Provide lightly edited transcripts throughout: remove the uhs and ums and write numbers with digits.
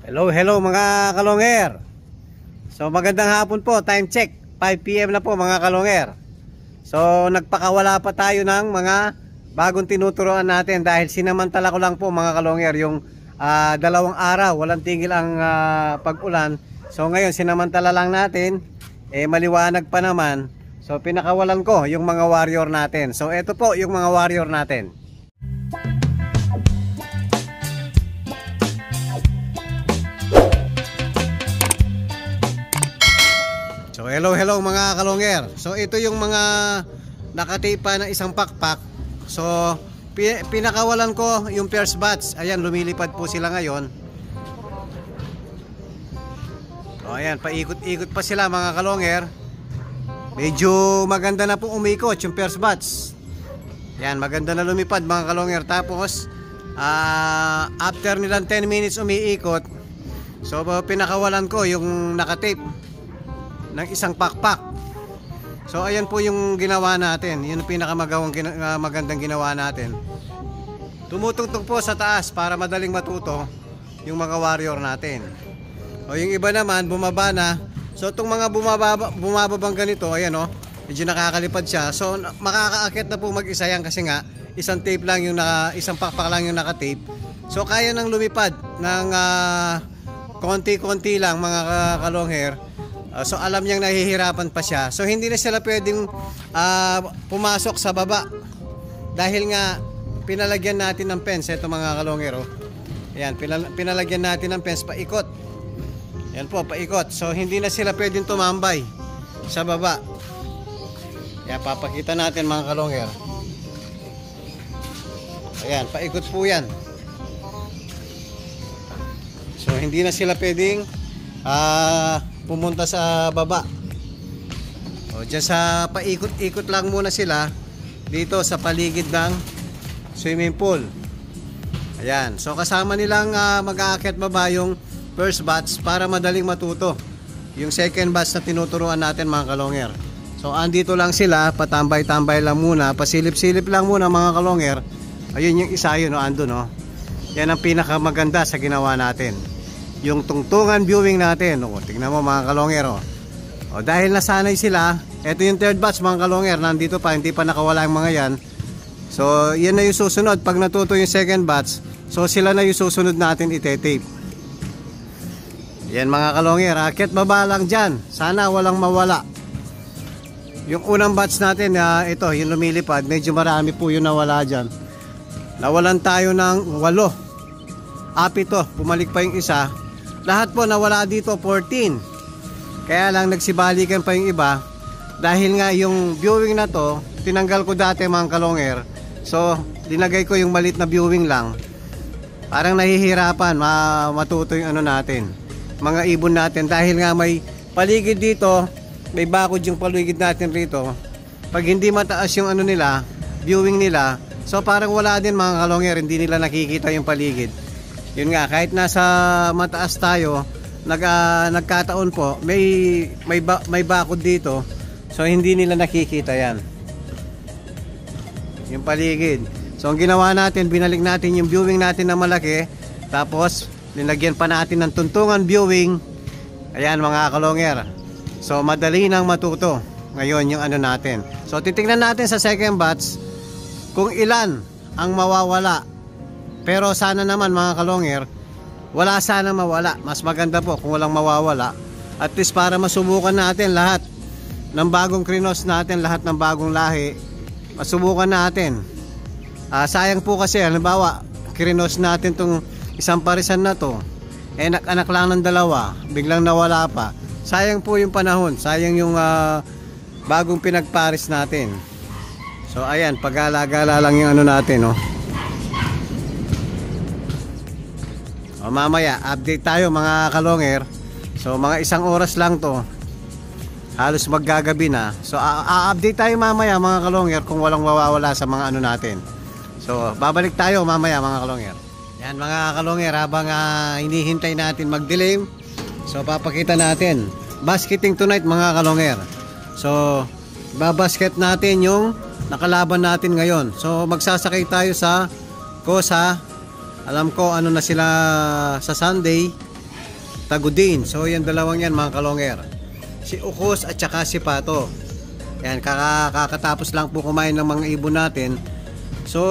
Hello, hello mga kalonger. So magandang hapon po, time check 5 PM na po mga kalonger. So nagpakawala pa tayo ng mga bagong tinuturuan natin dahil sinamantala ko lang po mga kalonger yung 2 araw walang tigil ang pag-ulan. So ngayon sinamantala lang natin, maliwanag pa naman. So pinakawalan ko yung mga warrior natin. So ito po yung mga warrior natin. So hello mga kalonger. So ito yung mga nakatipa ng isang pakpak. So pinakawalan ko yung first batch. Ayan, lumilipad po sila ngayon. So ayan, paikot-ikot pa sila mga kalonger. Medyo maganda na po umikot yung first batch. Ayan, maganda na lumipad mga kalonger. Tapos after nilang 10 minutes umiikot, so pinakawalan ko yung nakatape ng isang pakpak. So ayan po yung ginawa natin. Yun ang magandang ginawa natin. Tumutugtog po sa taas para madaling matuto yung mga warrior natin. O yung iba naman bumaba na. So itong mga bumababang ganito, ayan o, medyo nakakalipad siya. So makakaakit na po mag-isa yan kasi nga isang tape lang yung isang pakpak lang yung naka-tape. So kaya nang lumipad ng konti-konti lang mga kalong hair. So alam niyang nahihirapan pa siya. So hindi na sila pwedeng pumasok sa baba. Dahil nga pinalagyan natin ng fence ito mga kalongero. Ayan, pinalagyan natin ng fence paikot. Ayan po, paikot. So hindi na sila pwedeng tumambay sa baba. Ayan, papakita natin mga kalonger. Ayan, paikot po yan. So hindi na sila pwedeng pumunta sa baba. O dyan sa paikot-ikot lang muna sila dito sa paligid ng swimming pool. Ayan, so kasama nilang mag-aakyat baba yung first batch para madaling matuto yung second batch na tinuturuan natin mga kalonger. So andito lang sila, patambay-tambay lang muna, pasilip-silip lang muna mga kalonger. Ayun yung isa yun, ando no. Yan ang pinakamaganda sa ginawa natin, yung tungtungan viewing natin. O, tingnan mo mga kalonger. O, dahil nasanay sila, ito yung third batch mga kalonger, nandito pa, hindi pa nakawala yung mga yan. So yan na yung susunod. Pag natuto yung second batch, so sila na yung susunod natin ite-tape. Yan mga kalonger, akit baba lang dyan, sana walang mawala. Yung unang batch natin, ito yung lumilipad, medyo marami po yung nawala dyan. Nawalan tayo ng 8. Apito, pumalik pa yung isa. Lahat po nawala dito 14. Kaya lang nagsibalikan pa yung iba. Dahil nga yung viewing na to, tinanggal ko dati mga kalonger. So dinagay ko yung malit na viewing lang. Parang nahihirapan matuto yung ano natin, mga ibon natin. Dahil nga may paligid dito, may bakod yung paligid natin rito. Pag hindi mataas yung ano nila, viewing nila, so parang wala din mga kalonger, hindi nila nakikita yung paligid. Yun nga, kahit nasa mataas tayo, nagkataon po may bakod dito, so hindi nila nakikita yan yung paligid. So ang ginawa natin, binalik natin yung viewing natin na malaki, tapos linagyan pa natin ng tuntungan viewing. Ayan mga kalonger, so madali nang matuto ngayon yung ano natin. So titingnan natin sa second batch kung ilan ang mawawala. Pero sana naman mga kalonger, wala sana mawala. Mas maganda po kung walang mawawala. At least para masubukan natin lahat ng bagong krinos natin, lahat ng bagong lahi, masubukan natin. Sayang po kasi, halimbawa, krinos natin tong isang parisan na to, anak lang ng 2, biglang nawala pa. Sayang po yung panahon, sayang yung bagong pinagparis natin. So ayan, pag-alagala lang yung ano natin, no. O, mamaya update tayo mga kalonger. So mga 1 oras lang to, halos maggagabi na. So update tayo mamaya mga kalonger kung walang mawawala sa mga ano natin. So babalik tayo mamaya mga kalonger. Yan mga kalonger, habang hinihintay natin magdilim, so papakita natin basketing tonight mga kalonger. So babasket natin yung nakalaban natin ngayon. So magsasakay tayo sa Kosa. Alam ko ano na sila sa Sunday. Tagudin. So yung dalawang yan mga kalonger, si Ukos at saka si Pato. Yan, kakatapos lang po kumain ng mga ibon natin. So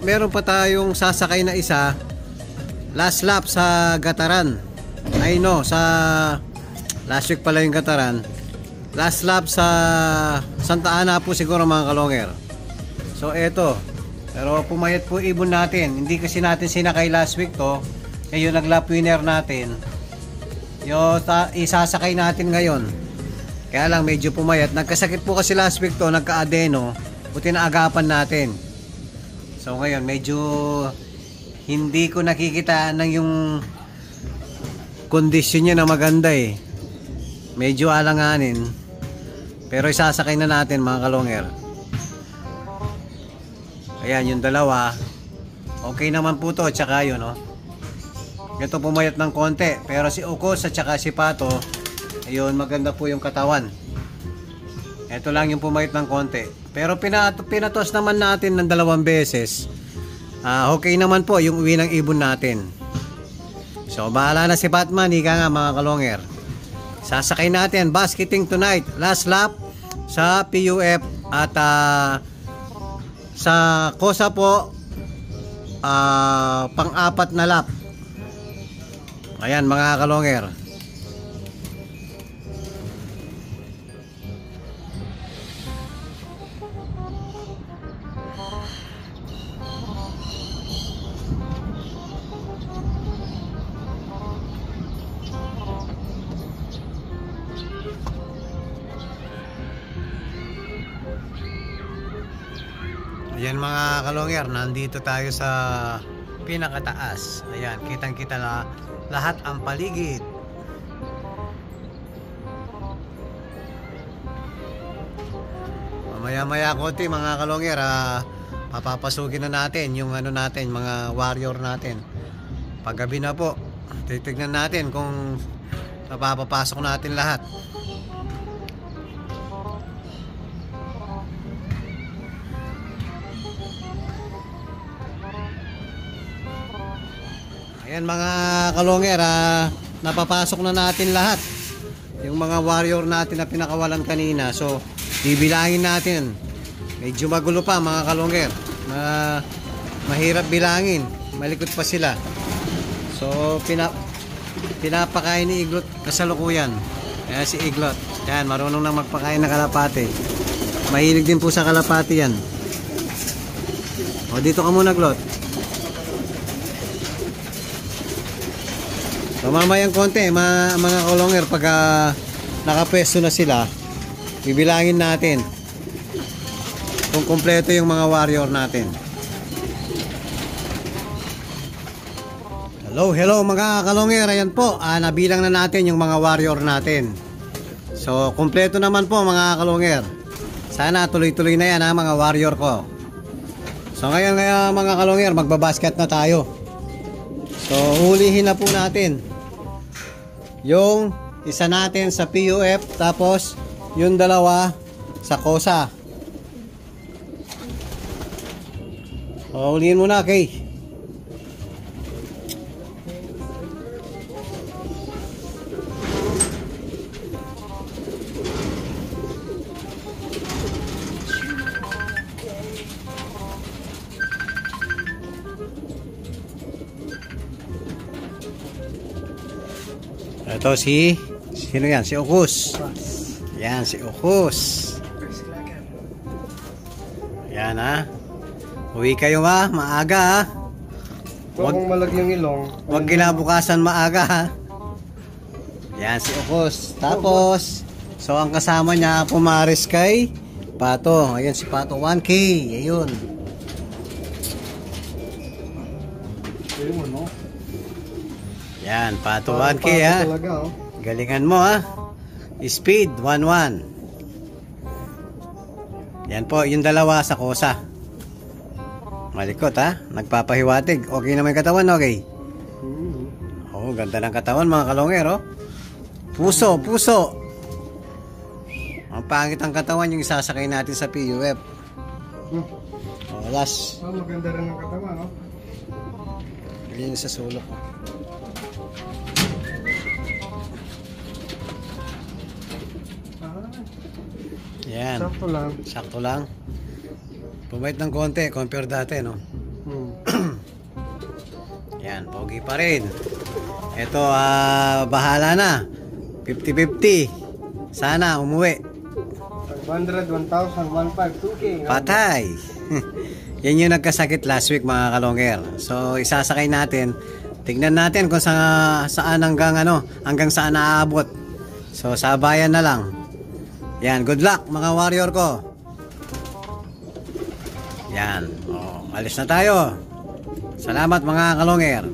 meron pa tayong sasakay na isa, last lap sa Gataran. Ay no, sa last week pala yung Gataran. Last lap sa Santa Ana po siguro mga kalonger. So eto, pero pumayat po ibon natin. Hindi kasi natin sinakay last week to. Ngayon nag-lap winner natin. Yung isasakay natin ngayon. Kaya lang medyo pumayat. Nagkasakit po kasi last week to, nagka-adeno. Buti na agapan natin. So ngayon medyo hindi ko nakikita ng yung kondisyon niya na maganda eh. Medyo alanganin. Pero isasakay na natin mga kalonger. Ayan yung dalawa. Okay naman po to. Tsaka yun oh. Ito pumayat ng konti. Pero si Ukos at tsaka si Pato, ayun maganda po yung katawan. Ito lang yung pumayat ng konti. Pero pinatos naman natin ng 2 beses. Okay naman po yung uwi ng ibon natin. So bahala na si Batman. Ika nga mga kalonger. Sasakay natin basketing tonight. Last lap sa PUF. At sa Kosa po, pang-apat na lap. Ayan mga kalonger. Ayan mga kalonger, nandito tayo sa pinakataas. Ayan, kitang-kita na lahat ang paligid. Mamaya-maya konti mga kalonger, papapasukin na natin yung ano natin, mga warrior natin. Paggabi na po, titignan natin kung napapapasok natin lahat. Ayan mga kalonger, napapasok na natin lahat yung mga warrior natin na pinakawalan kanina. So bibilangin natin. Medyo magulo pa mga kalongger. Mahirap bilangin. Malikot pa sila. So pinapakain ni Iglot kasalukuyan. Kaya si Iglot, yan, marunong na magpakain ng kalapati. Mahilig din po sa kalapati yan. O dito ka muna, Glot. So mamayang konti mga kalongger, pag nakapwesto na sila, bibilangin natin kung kumpleto yung mga warrior natin. Hello mga kalongger, ayan po, nabilang na natin yung mga warrior natin. So kumpleto naman po mga kalongger. Sana tuloy-tuloy na yan mga warrior ko. So ngayon mga kalongger, magbabasket na tayo. So hulihin na po natin yung isa natin sa PUF, tapos yung dalawa sa Kosa. So hulihin muna kay. Ito sino yan? Si Ukos. Yan, si Ukos. Yan uwi kayo maaga Huwag mong malag yung ilong. Huwag kinabukasan maaga Yan, si Ukos. Tapos, so ang kasama niya pumaris kay Pato. Ayan si Pato, 1K. Ayun. Yan, Pato 1K talaga, Galingan mo Speed 1-1. Yan po, yung dalawa sa Kosa. Malikot nagpapahiwatig. Okay naman yung katawan, okay? Oh, ganda ng katawan mga kalongger, Puso. Ang pangit ang katawan yung isasakay natin sa PUF. Last. Maganda rin ang katawan, Yan sa sulok. Ayan. Sakto lang. Sakto lang. Bumait ng konti, compare dati, no? Yan, pogi pa rin. Ito, bahala na. 50-50. Sana umuwi. 500, 1,000, 1,500, 2K. Patay. Yan yung nagkasakit last week, mga kalonger. So, isasakay natin. Tignan natin kung saan hanggang saan naaabot. So, sabayan na lang. Yan, good luck mga warrior ko. Yan. Alis na tayo. Salamat mga kalonger.